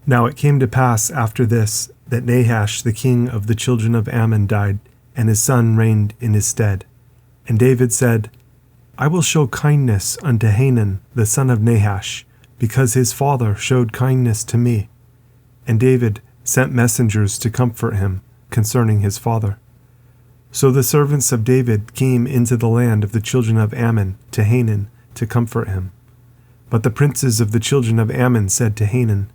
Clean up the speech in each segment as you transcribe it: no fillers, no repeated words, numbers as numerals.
Now it came to pass after this that Nahash the king of the children of Ammon died, and his son reigned in his stead. And David said, I will show kindness unto Hanun the son of Nahash, because his father showed kindness to me. And David sent messengers to comfort him concerning his father. So the servants of David came into the land of the children of Ammon to Hanun to comfort him. But the princes of the children of Ammon said to Hanun,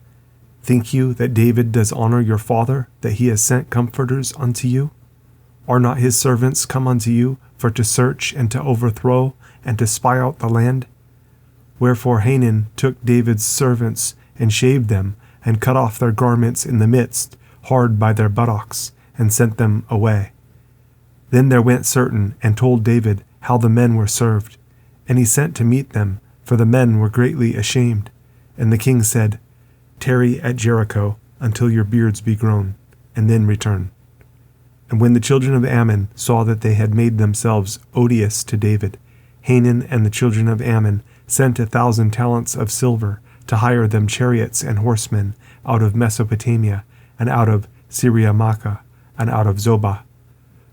Think you that David does honor your father, that he has sent comforters unto you? Are not his servants come unto you for to search and to overthrow and to spy out the land? Wherefore Hanun took David's servants and shaved them, and cut off their garments in the midst, hard by their buttocks, and sent them away. Then there went certain, and told David how the men were served. And he sent to meet them, for the men were greatly ashamed. And the king said, Tarry at Jericho until your beards be grown, and then return. And when the children of Ammon saw that they had made themselves odious to David, Hanun and the children of Ammon sent 1,000 talents of silver to hire them chariots and horsemen out of Mesopotamia, and out of Syria-Makkah, and out of Zobah.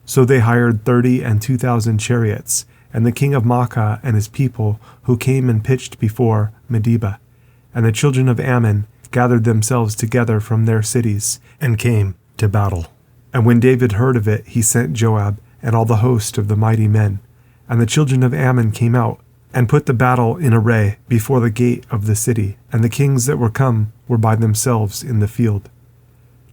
So they hired 30 and 2,000 chariots, and the king of Makkah and his people, who came and pitched before Medeba. And the children of Ammon gathered themselves together from their cities, and came to battle. And when David heard of it, he sent Joab and all the host of the mighty men. And the children of Ammon came out, and put the battle in array before the gate of the city, and the kings that were come were by themselves in the field.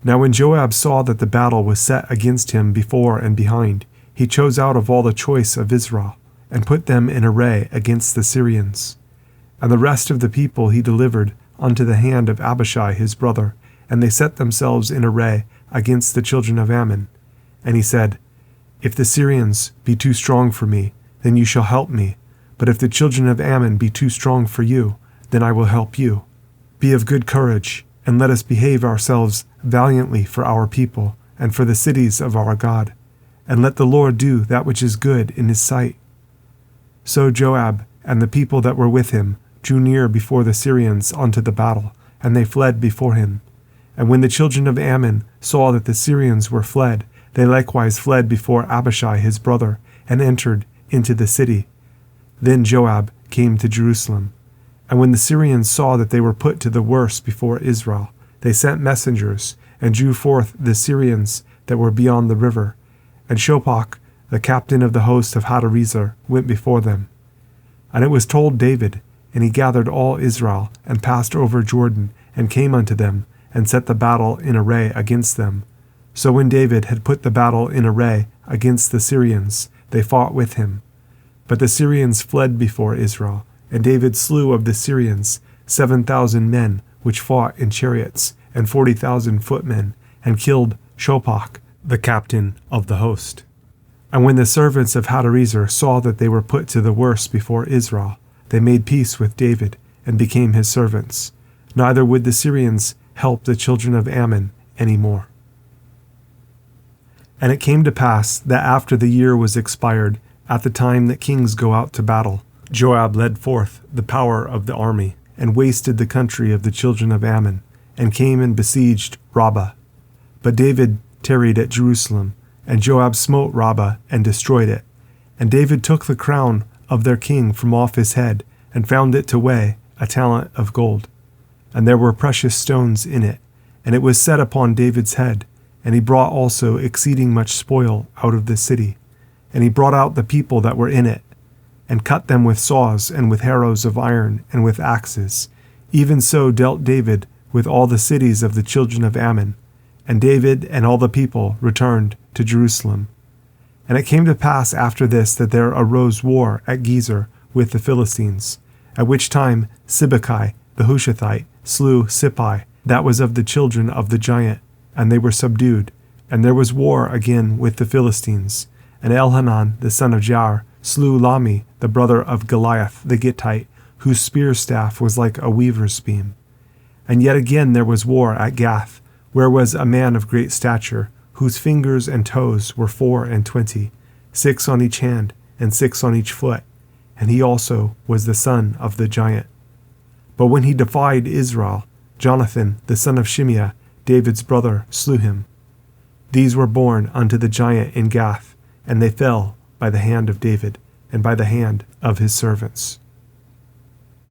Now when Joab saw that the battle was set against him before and behind, he chose out of all the choice of Israel, and put them in array against the Syrians. And the rest of the people he delivered unto the hand of Abishai his brother, and they set themselves in array against the children of Ammon. And he said, If the Syrians be too strong for me, then you shall help me. But if the children of Ammon be too strong for you, then I will help you. Be of good courage, and let us behave ourselves valiantly for our people, and for the cities of our God. And let the Lord do that which is good in his sight. So Joab and the people that were with him drew near before the Syrians unto the battle, and they fled before him. And when the children of Ammon saw that the Syrians were fled, they likewise fled before Abishai his brother, and entered into the city. Then Joab came to Jerusalem. And when the Syrians saw that they were put to the worse before Israel, they sent messengers, and drew forth the Syrians that were beyond the river. And Shophach, the captain of the host of Hadarezer, went before them. And it was told David, and he gathered all Israel, and passed over Jordan, and came unto them, and set the battle in array against them. So when David had put the battle in array against the Syrians, they fought with him. But the Syrians fled before Israel, and David slew of the Syrians 7,000 men which fought in chariots, and 40,000 footmen, and killed Shophach, the captain of the host. And when the servants of Hadarezer saw that they were put to the worse before Israel, they made peace with David, and became his servants. Neither would the Syrians help the children of Ammon any more. And it came to pass that after the year was expired, at the time that kings go out to battle, Joab led forth the power of the army, and wasted the country of the children of Ammon, and came and besieged Rabbah. But David tarried at Jerusalem, and Joab smote Rabbah and destroyed it. And David took the crown of their king from off his head, and found it to weigh a talent of gold. And there were precious stones in it, and it was set upon David's head. And he brought also exceeding much spoil out of the city. And he brought out the people that were in it, and cut them with saws, and with harrows of iron, and with axes. Even so dealt David with all the cities of the children of Ammon. And David and all the people returned to Jerusalem. And it came to pass after this that there arose war at Gezer with the Philistines, at which time Sibbecai the Hushathite slew Sippai, that was of the children of the giant, and they were subdued. And there was war again with the Philistines. And Elhanan the son of Jair slew Lahmi, the brother of Goliath the Gittite, whose spear staff was like a weaver's beam. And yet again there was war at Gath, where was a man of great stature, whose fingers and toes were 24, 6 on each hand, and 6 on each foot, and he also was the son of the giant. But when he defied Israel, Jonathan, the son of Shimeah, David's brother, slew him. These were born unto the giant in Gath, and they fell by the hand of David, and by the hand of his servants.